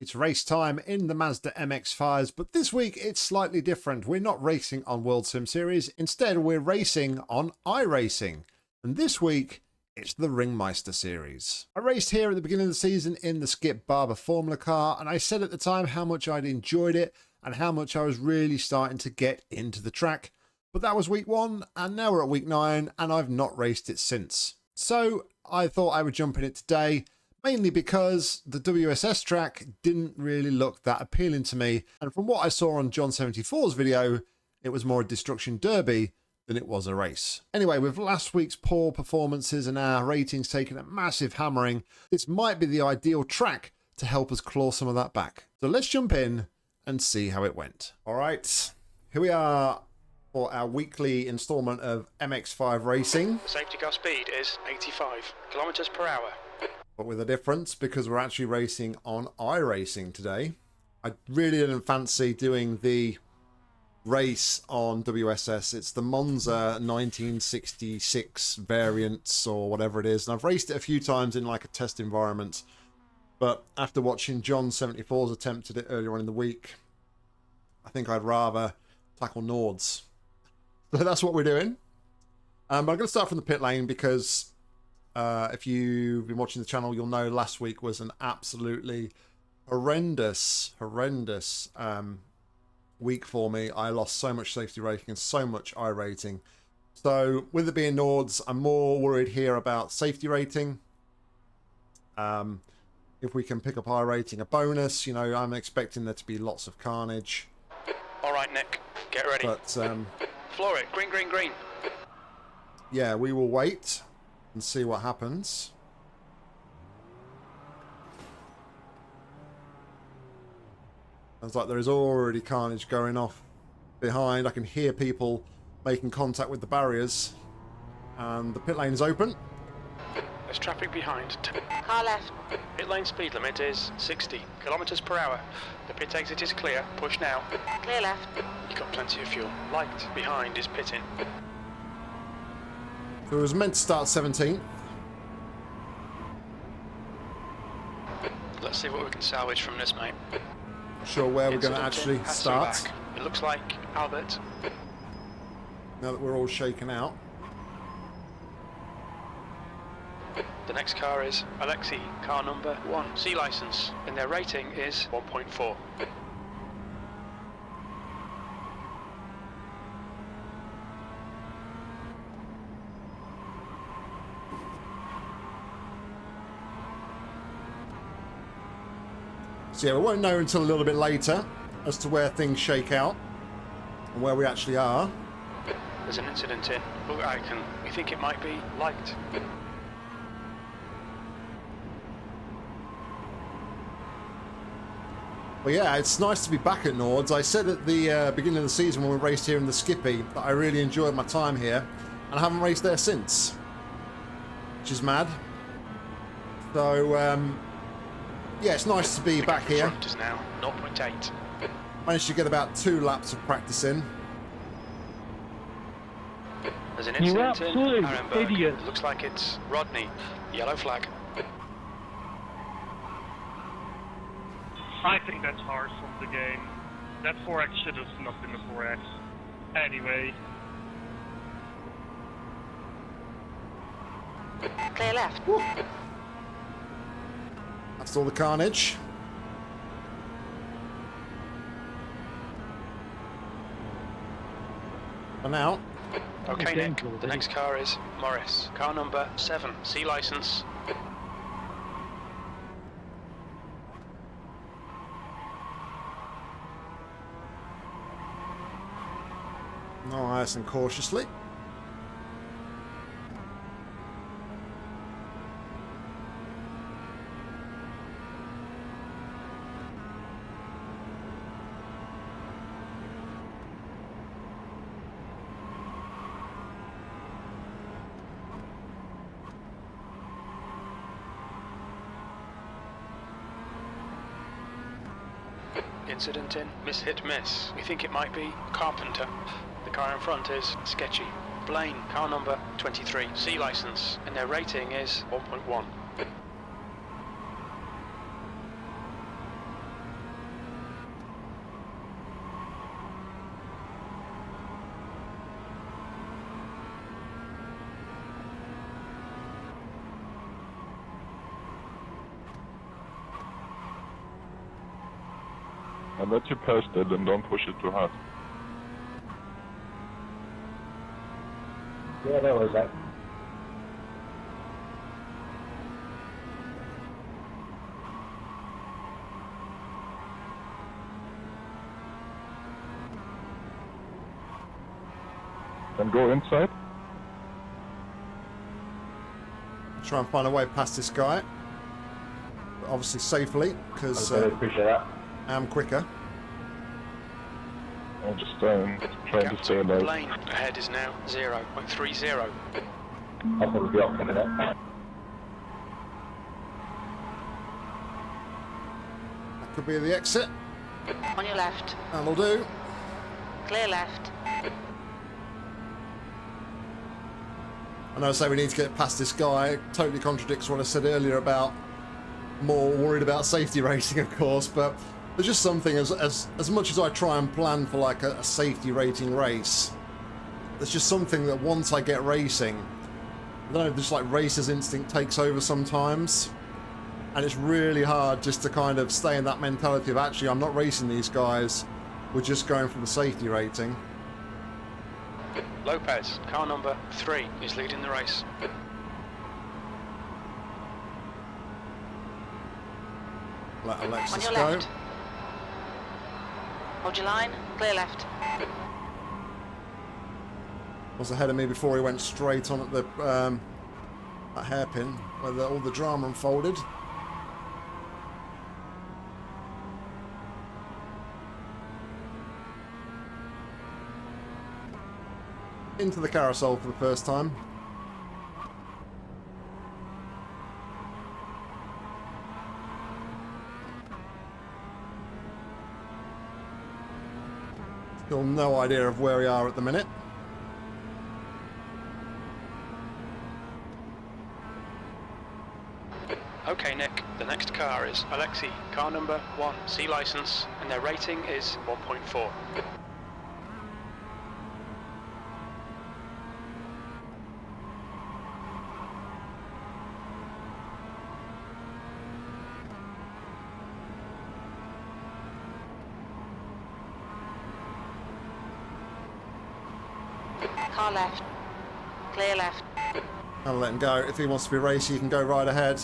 It's race time in the Mazda MX5s, but this week it's slightly different. We're not racing on World Sim Series. Instead, we're racing on iRacing. And this week, it's the Ring Meister series. I raced here at the beginning of the season in the Skip Barber Formula car, and I said at the time how much I'd enjoyed it and how much I was really starting to get into the track. But that was week 1, and now we're at week 9, and I've not raced it since. So I thought I would jump in it today, mainly because the WSS track didn't really look that appealing to me. And from what I saw on John 74's video, it was more a destruction derby than it was a race. Anyway, with last week's poor performances and our ratings taking a massive hammering, this might be the ideal track to help us claw some of that back. So let's jump in and see how it went. All right, here we are for our weekly installment of MX5 racing. The safety car speed is 85 kilometers per hour. But with a difference, because we're actually racing on iRacing today. I really didn't fancy doing the race on WSS. It's the Monza 1966 variants or whatever it is. And I've raced it a few times in like a test environment. But after watching John 74's attempt at it earlier on in the week, I think I'd rather tackle Nords. So that's what we're doing. But I'm going to start from the pit lane because if you've been watching the channel, you'll know last week was an absolutely horrendous week for me. I lost so much safety rating and so much I rating. So with it being Nords, I'm more worried here about safety rating. If we can pick up I rating, a bonus. You know, I'm expecting there to be lots of carnage. All right, Nick, get ready. But floor it, green, green, green. yeah, we will wait and see what happens. Sounds like there is already carnage going off behind. I can hear people making contact with the barriers. And the pit lane is open. There's traffic behind. Car left. Pit lane speed limit is 60 kilometers per hour. The pit exit is clear. Push now. Clear left. You've got plenty of fuel. Light behind is pitting. So it was meant to start 17th. Let's see what we can salvage from this, mate. Not sure where we're going to Incident actually in, pass start. through back. It looks like Albert. Now that we're all shaken out. The next car is Alexei, car number 1, C license, and their rating is 1.4. So yeah, we won't know until a little bit later as to where things shake out and where we actually are. There's an incident in we think it might be light. Well, yeah, it's nice to be back at Nords. I said at the beginning of the season when we raced here in the Skippy that I really enjoyed my time here, and I haven't raced there since, which is mad. So, yeah, it's nice to be back here. Front is now 0.8. Managed to get about 2 laps of practice in. There's an incident in absolute Arenberg. idiot. Looks like it's Rodney. Yellow flag. I think that's harsh from the game. That 4X should have not been a 4X. Anyway, Clear left. That's all the carnage. And now, Okay, Nick. The next car is Morris. Car number 7, C license. nice and cautiously. Incident in miss hit miss. We think it might be Carpenter. The car in front is sketchy. Blaine, car number 23, C license, and their rating is 1.1. And let you pass that and don't push it too hard. Yeah, there was that. Then go inside. Try and find a way past this guy. But obviously safely, because Okay, appreciate that. I'm quicker. I'm just trying to stay Captain alive. Blaine, ahead is now 0.30. I'll probably be off in a minute. That could be the exit. On your left. That'll do. Clear left. I know I say we need to get past this guy. It totally contradicts what I said earlier about more worried about safety racing, of course, but there's just something, as much as I try and plan for like a safety rating race, there's just something that once I get racing, I don't know, just like racer's instinct takes over sometimes, and it's really hard just to kind of stay in that mentality of actually I'm not racing these guys, we're just going for the safety rating. Lopez, car number 3, is leading the race. Let On Alexis your go. left. Hold your line. Clear left. Was ahead of me before he went straight on at the that hairpin where all the drama unfolded. Into the carousel for the first time. Still no idea of where we are at the minute. Okay, Nick, the next car is Alexi, car number 1, C license, and their rating is 1.4. Car left. Clear left. I'll let him go. If he wants to be racy, he can go right ahead.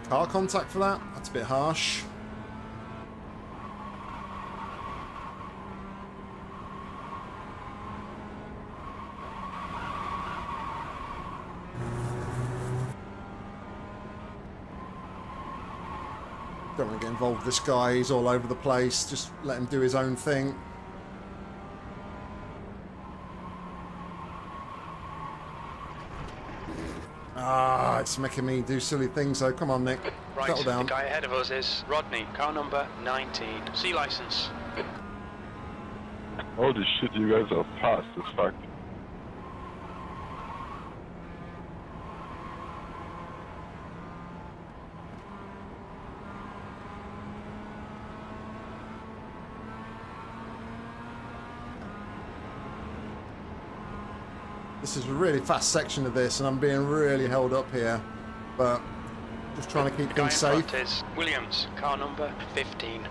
Car contact for that? That's a bit harsh. Don't want to get involved with this guy. He's all over the place. Just let him do his own thing. Ah, it's making me do silly things, so come on, Nick. Right, Settle down. the guy ahead of us is Rodney, car number 19, C license. Holy shit, you guys are fast as fuck. This is a really fast section of this, and I'm being really held up here. But just trying to keep The guy in things safe. front is Williams, car number 15.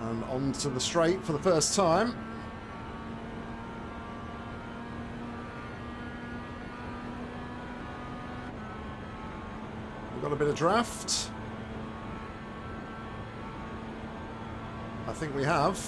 And onto the straight for the first time. We've got a bit of draft. I think we have.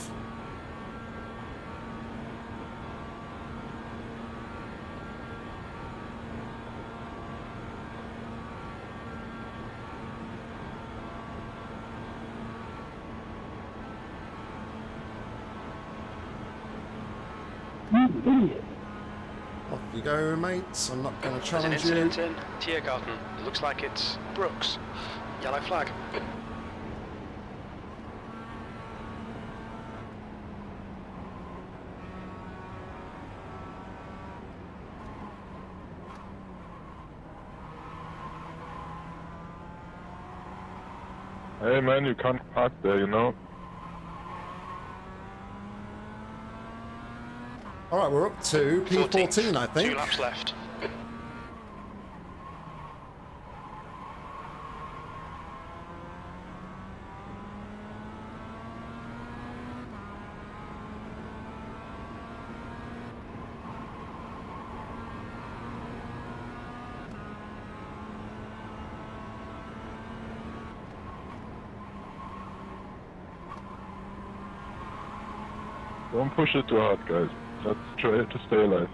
Off you go, mates. I'm not going to There's an challenge you. incident in Tiergarten. It looks like it's Brooks. Yellow flag. Hey man, you can't park there, you know? All right, we're up to P14, I 2 think. laps left. Don't push it too hard, guys. Let's try to stay alive.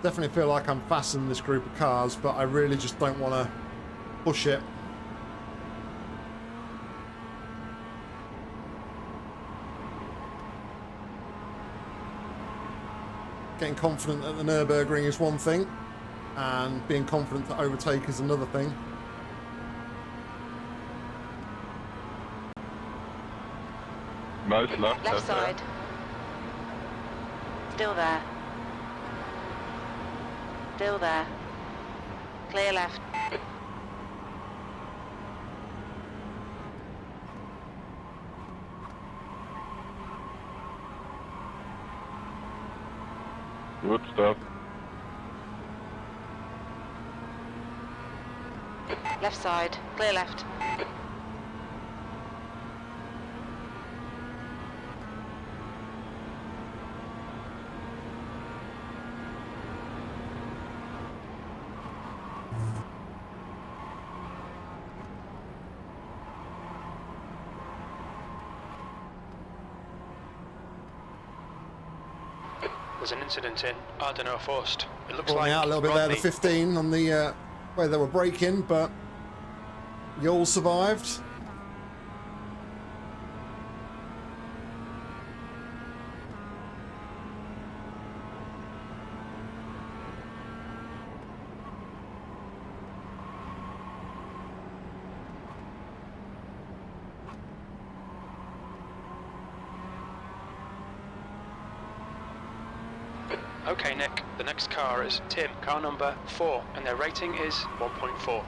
Definitely feel like I'm faster than this group of cars, but I really just don't want to push it. Getting confident at the Nürburgring is one thing, and being confident to overtake is another thing. Nice left. Left side. Still there. Still there. Clear left. Good stuff. Left side. Clear left. There's an incident in Ardeno Forst. It looks Brought like me out a little bit there, the Rodney. 15 on the where they were braking, but you all survived. Okay, Nick. The next car is Tim, car number 4, and their rating is 1.4.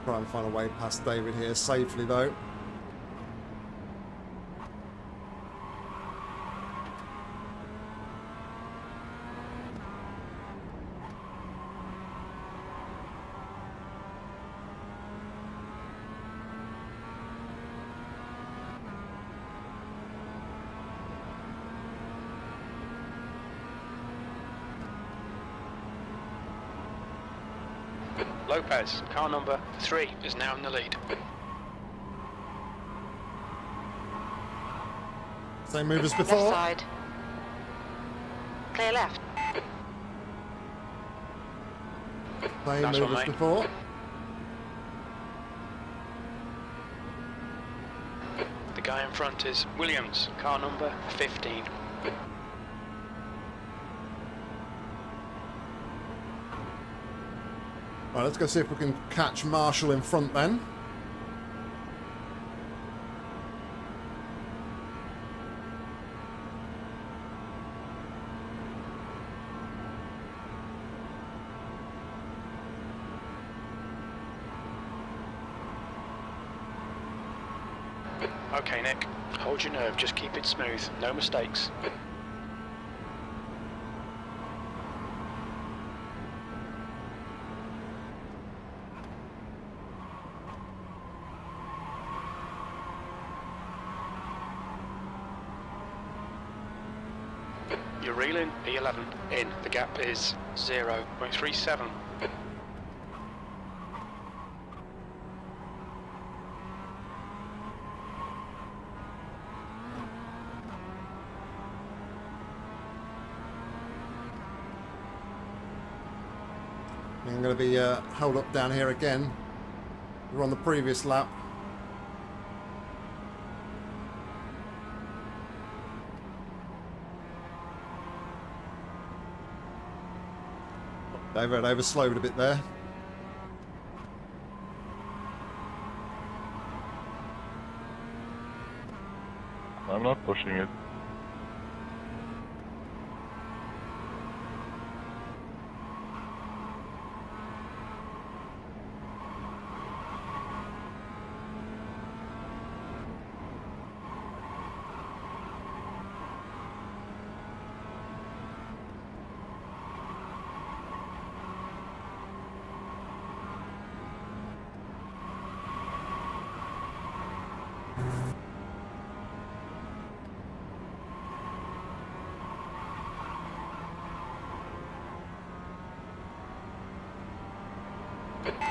Try and find a way past David here safely, though. Lopez, car number 3, is now in the lead. Same move as Left before. side. Clear left. Same That's move one, as mate. before. The guy in front is Williams, car number 15. Right, let's go see if we can catch Marshall in front then. Okay, Nick. Hold your nerve, just keep it smooth. No mistakes. You're reeling, P11. In. The gap is 0.37. I'm going to be held up down here again. We're on the previous lap. David overslowed a bit there. I'm not pushing it.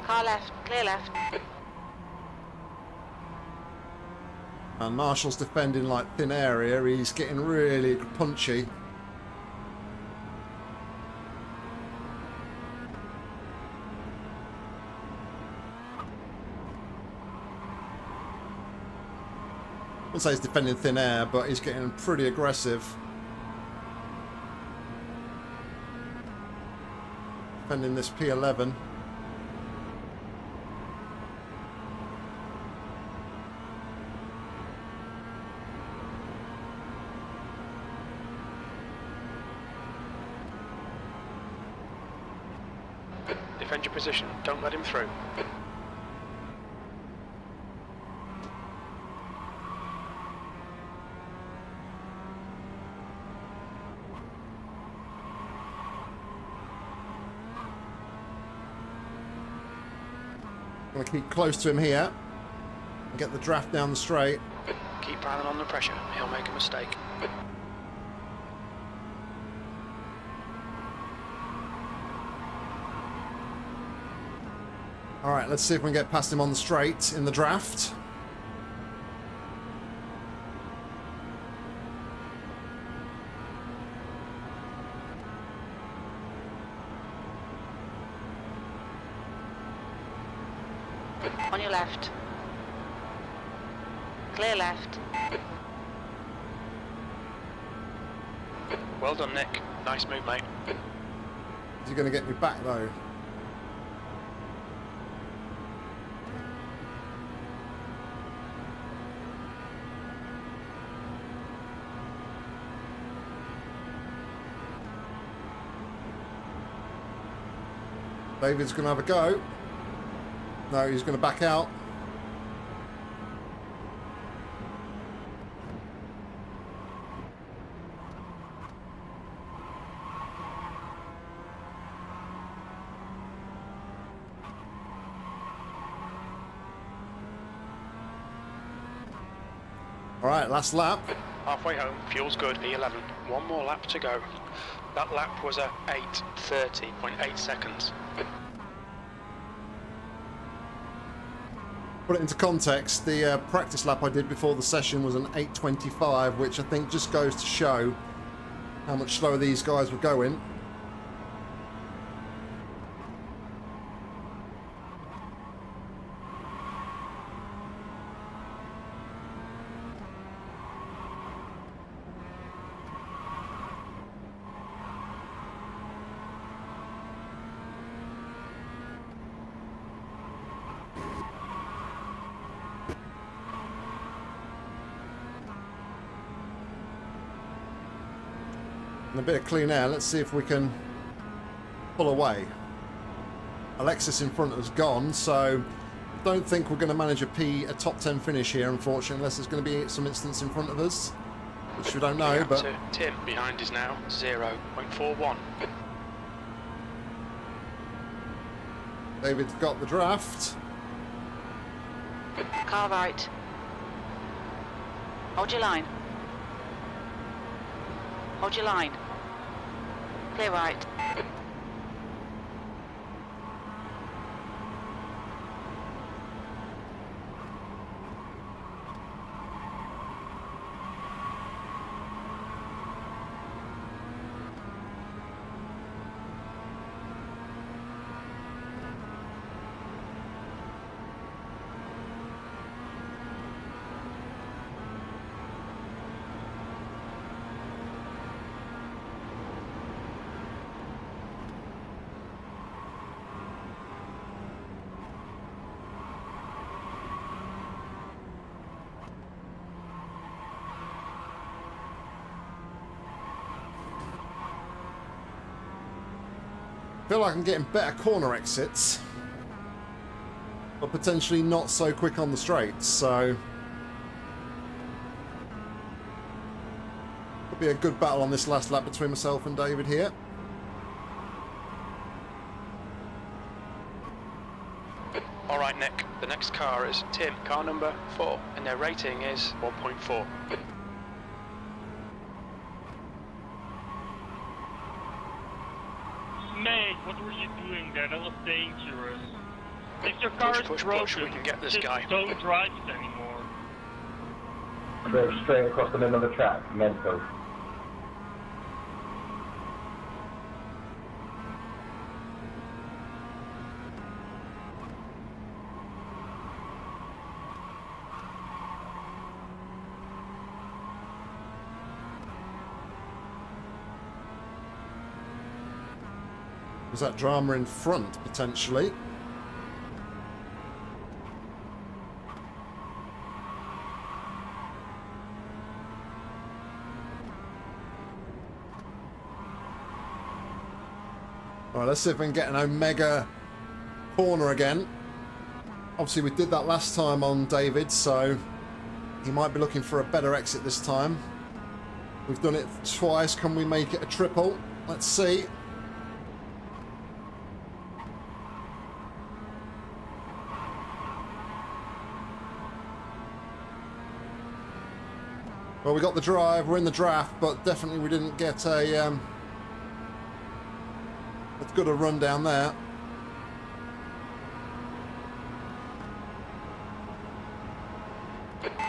Car left, clear left. And Marshall's defending like thin air here. He's getting really punchy. I wouldn't say he's defending thin air, but he's getting pretty aggressive. Defending this P11. Defend your position. Don't let him through. I'm going to keep close to him here and get the draft down the straight. Keep piling on the pressure. He'll make a mistake. Alright, let's see if we can get past him on the straight in the draft. On your left. Clear left. Well done, Nick. Nice move, mate. Is he going to get me back though? David's going to have a go. No, he's going to back out. All right, last lap. Halfway home, fuel's good, E11. One more lap to go. That lap was at 8:30.8 seconds. Put it into context, the practice lap I did before the session was an 8:25, which I think just goes to show how much slower these guys were going. And a bit of clean air. Let's see if we can pull away. Alexis in front has gone, so don't think we're going to manage a top 10 finish here, unfortunately, unless there's going to be some instance in front of us, which we don't know. Gap But to Tim behind is now 0.41. David's got the draft. Car right. Hold your line. Hold your line. Clear right. I feel like I'm getting better corner exits, but potentially not so quick on the straights, so could be a good battle on this last lap between myself and David here. All right, Nick, the next car is Tim, car number 4, and their rating is 1.4. Mate, what were you doing there? That was dangerous. If your car is Push, broken, we can get this just guy. don't drive it anymore. Drove straight across the middle of the track, mental. Was that drama in front, potentially? Alright, let's see if we can get an Omega corner again. Obviously, we did that last time on David, so he might be looking for a better exit this time. We've done it twice. Can we make it a triple? Let's see. Well, we got the drive, we're in the draft, but definitely we didn't get a as good a run down there.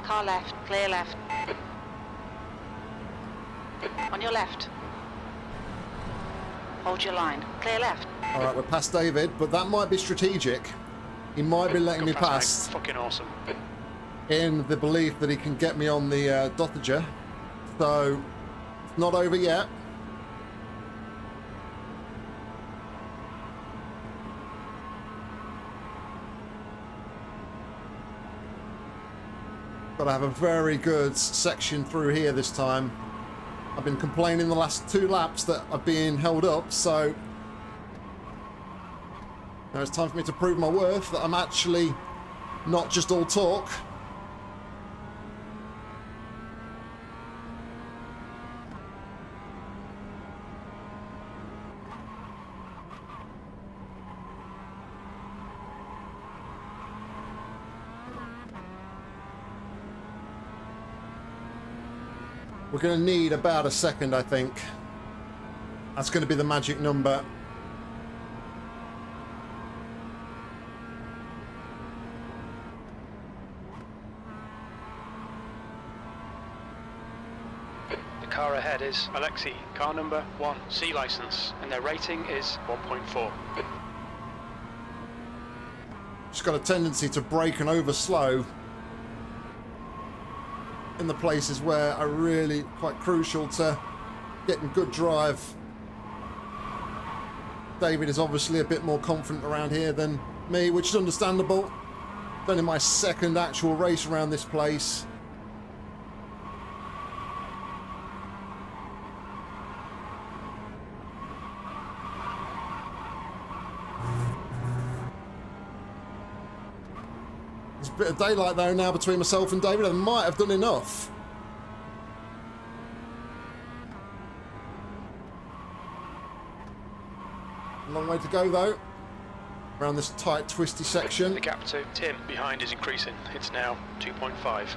Car left. Clear left. On your left. Hold your line. Clear left. All right, we're past David, but that might be strategic. He might be letting me Good pass mate. Fucking awesome. in the belief that he can get me on the dottager. So, it's not over yet. Got to have a very good section through here this time. I've been complaining the last 2 laps that I've been held up, so now it's time for me to prove my worth, that I'm actually not just all talk. We're going to need about a second, I think. That's going to be the magic number. The car ahead is Alexei, car number 1, C license, and their rating is 1.4. Just got a tendency to brake and over slow in the places where are really quite crucial to getting good drive. David is obviously a bit more confident around here than me, which is understandable. It's only my second actual race around this place. Bit of daylight though now between myself and David. I might have done enough. A long way to go though. Around this tight, twisty section. The gap to Tim behind is increasing. It's now 2.5.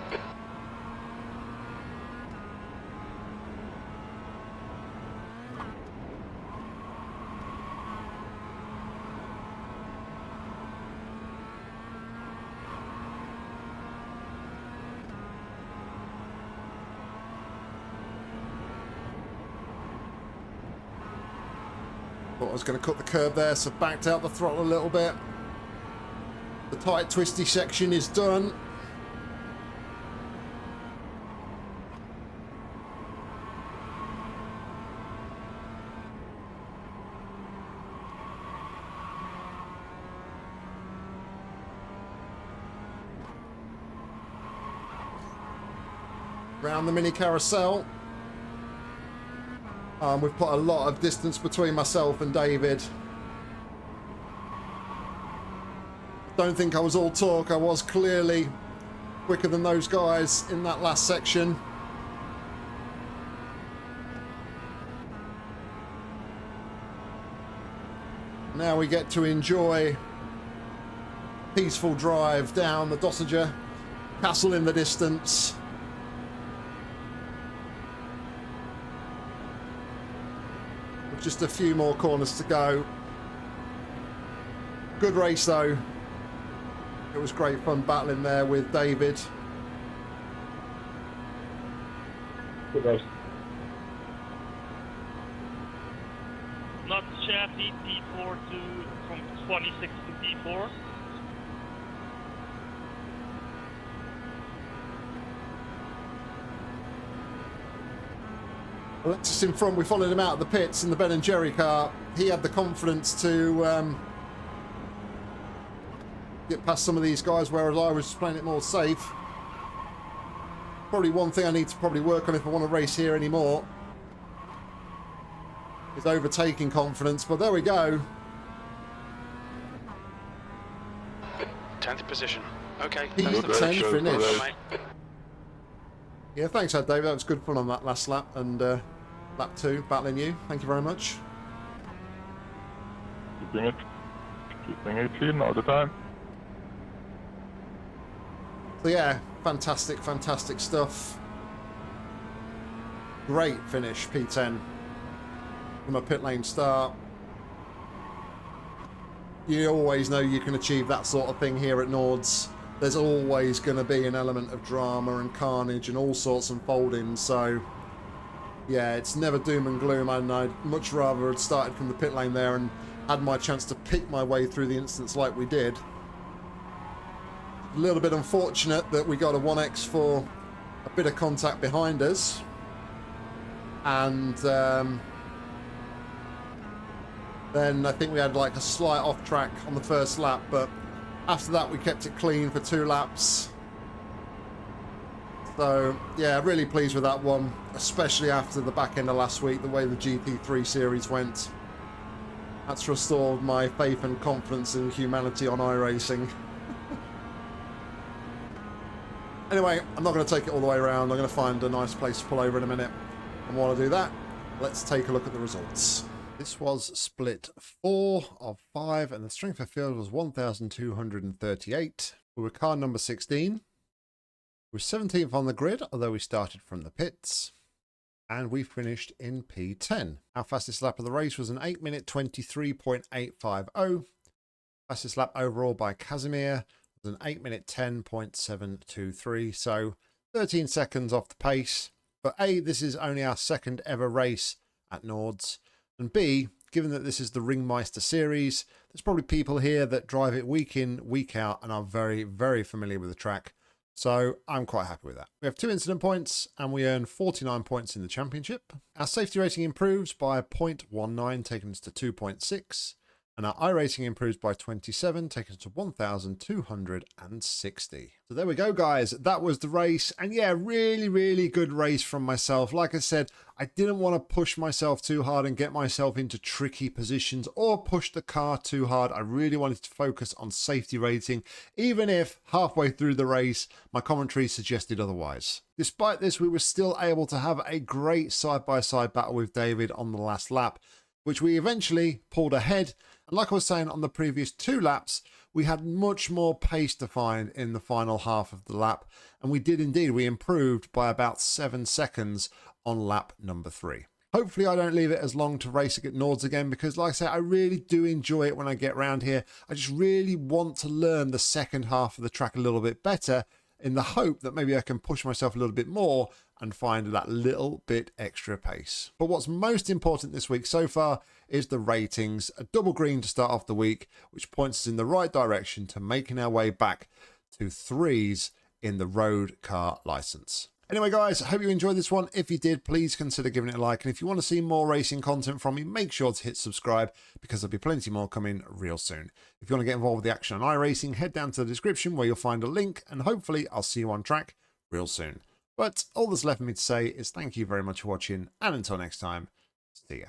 Thought I was going to cut the curb there, so backed out the throttle a little bit. The tight, twisty section is done. Round the mini carousel. We've put a lot of distance between myself and David. Don't think I was all talk. I was clearly quicker than those guys in that last section. Now we get to enjoy peaceful drive down the Dossiger, castle in the distance. Just a few more corners to go. Good race though. It was great fun battling there with David. Good race. Not shabby P4 from 26 to P4. Alexis in front, we followed him out of the pits in the Ben and Jerry car. He had the confidence to get past some of these guys, whereas I was playing it more safe. Probably one thing I need to probably work on if I want to race here anymore is overtaking confidence, but there we go. 10th position. Okay. P10 finish. Well, mate. Yeah, thanks, David. That was good fun on that last lap, and lap 2, battling you. Thank you very much. Keeping it clean all the time. So yeah, fantastic, fantastic stuff. Great finish, P10. From a pit lane start. You always know you can achieve that sort of thing here at Nords. There's always going to be an element of drama and carnage and all sorts unfolding, so yeah, it's never doom and gloom, and I'd much rather have started from the pit lane there and had my chance to pick my way through the instance like we did. A little bit unfortunate that we got a 1X for a bit of contact behind us, and then I think we had like a slight off track on the first lap, but after that we kept it clean for 2 laps. So yeah, really pleased with that one, especially after the back end of last week, the way the GP3 series went. That's restored my faith and confidence in humanity on iRacing. Anyway, I'm not going to take it all the way around. I'm going to find a nice place to pull over in a minute. And while I do that, let's take a look at the results. This was split 4 of 5, and the strength of field was 1,238. We were car number 16. We were 17th on the grid, although we started from the pits. And we finished in P10. Our fastest lap of the race was an 8-minute 23.850. Fastest lap overall by Casimir was an 8-minute 10.723. So 13 seconds off the pace. But A, this is only our second ever race at Nords. And B, given that this is the Ring Meister series, there's probably people here that drive it week in, week out, and are very, very familiar with the track. So I'm quite happy with that. We have 2 incident points, and we earn 49 points in the championship. Our safety rating improves by 0.19, taking us to 2.6. And our iRacing improves by 27, taking us to 1,260. So there we go, guys. That was the race. And yeah, really good race from myself. Like I said, I didn't want to push myself too hard and get myself into tricky positions or push the car too hard. I really wanted to focus on safety rating, even if halfway through the race, my commentary suggested otherwise. Despite this, we were still able to have a great side-by-side battle with David on the last lap, which we eventually pulled ahead. And like I was saying on the previous 2 laps, we had much more pace to find in the final half of the lap. And we did indeed. We improved by about 7 seconds on lap number 3. Hopefully I don't leave it as long to race at Nords again, because like I said, I really do enjoy it when I get around here. I just really want to learn the second half of the track a little bit better, in the hope that maybe I can push myself a little bit more and find that little bit extra pace. But what's most important this week so far is the ratings. A double green to start off the week, which points us in the right direction to making our way back to 3s in the road car license. Anyway, guys, I hope you enjoyed this one. If you did, please consider giving it a like. And if you want to see more racing content from me, make sure to hit subscribe, because there'll be plenty more coming real soon. If you want to get involved with the action on iRacing, head down to the description where you'll find a link, and hopefully I'll see you on track real soon. But all that's left for me to say is thank you very much for watching, and until next time, see ya.